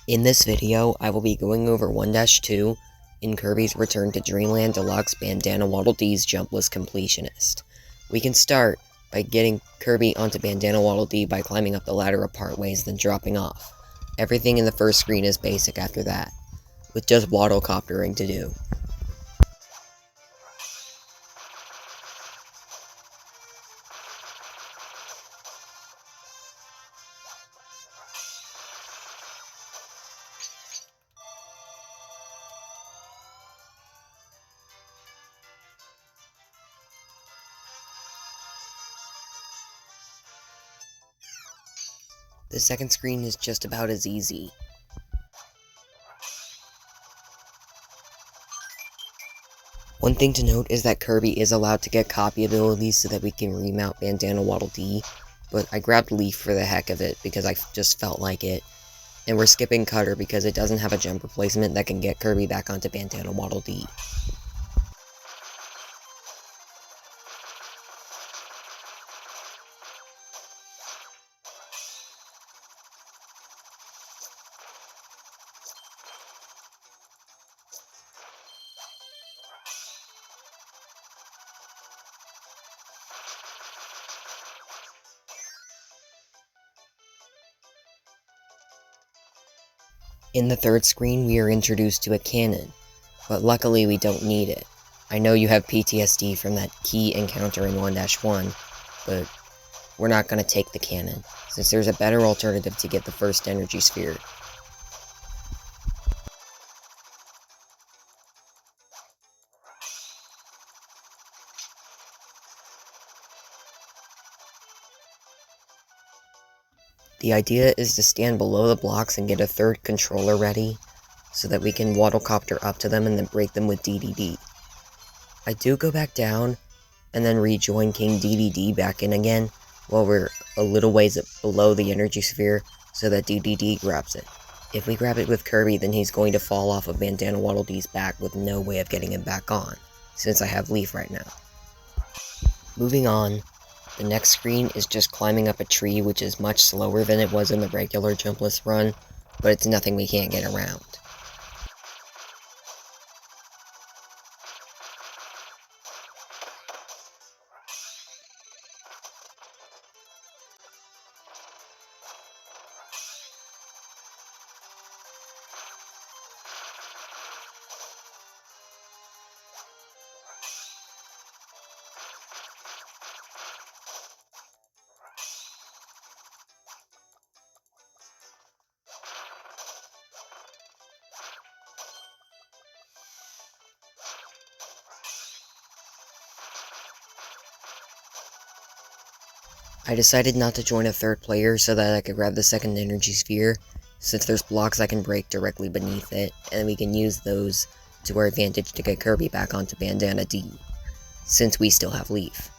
In this video, I will be going over 1-2 in Kirby's Return to Dreamland Deluxe Bandana Waddle Dee's Jumpless Completionist. We can start by getting Kirby onto Bandana Waddle Dee by climbing up the ladder a part ways, then dropping off. Everything in the first screen is basic after that, with just waddle coptering to do. The second screen is just about as easy. One thing to note is that Kirby is allowed to get copy abilities so that we can remount Bandana Waddle Dee, but I grabbed Leaf for the heck of it because I just felt like it. And we're skipping Cutter because it doesn't have a jump replacement that can get Kirby back onto Bandana Waddle Dee. In the third screen, we are introduced to a cannon, but luckily we don't need it. I know you have PTSD from that key encounter in 1-1, but we're not going to take the cannon, since there's a better alternative to get the first energy sphere. The idea is to stand below the blocks and get a third controller ready, so that we can waddlecopter up to them and then break them with DDD. I do go back down, and then rejoin King DDD back in again, while we're a little ways below the energy sphere, so that DDD grabs it. If we grab it with Kirby, then he's going to fall off of Bandana Waddle Dee's back with no way of getting him back on, since I have Leaf right now. Moving on. The next screen is just climbing up a tree, which is much slower than it was in the regular Jumpless run, but it's nothing we can't get around. I decided not to join a third player so that I could grab the second energy sphere, since there's blocks I can break directly beneath it, and we can use those to our advantage to get Kirby back onto Bandana Dee, since we still have Leaf.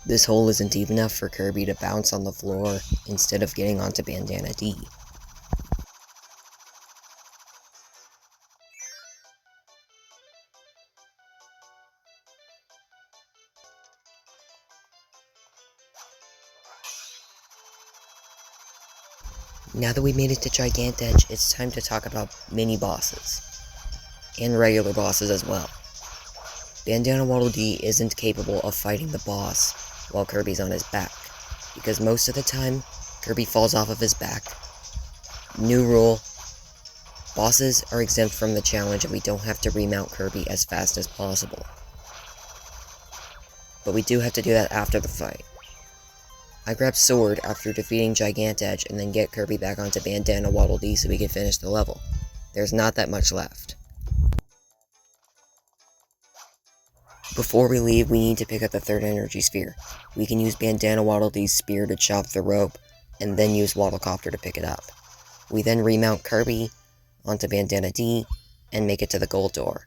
This hole isn't deep enough for Kirby to bounce on the floor instead of getting onto Bandana Dee. Now that we made it to Gigant Edge, it's time to talk about mini-bosses. And regular bosses as well. Bandana Waddle Dee isn't capable of fighting the boss while Kirby's on his back, because most of the time, Kirby falls off of his back. New rule, bosses are exempt from the challenge and we don't have to remount Kirby as fast as possible. But we do have to do that after the fight. I grabbed Sword after defeating Gigant Edge and then get Kirby back onto Bandana Waddle Dee so we can finish the level. There's not that much left. Before we leave, we need to pick up the third energy sphere. We can use Bandana Waddle Dee's spear to chop the rope, and then use Waddlecopter to pick it up. We then remount Kirby onto Bandana Dee, and make it to the gold door.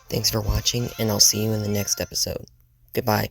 Thanks for watching, and I'll see you in the next episode. Goodbye.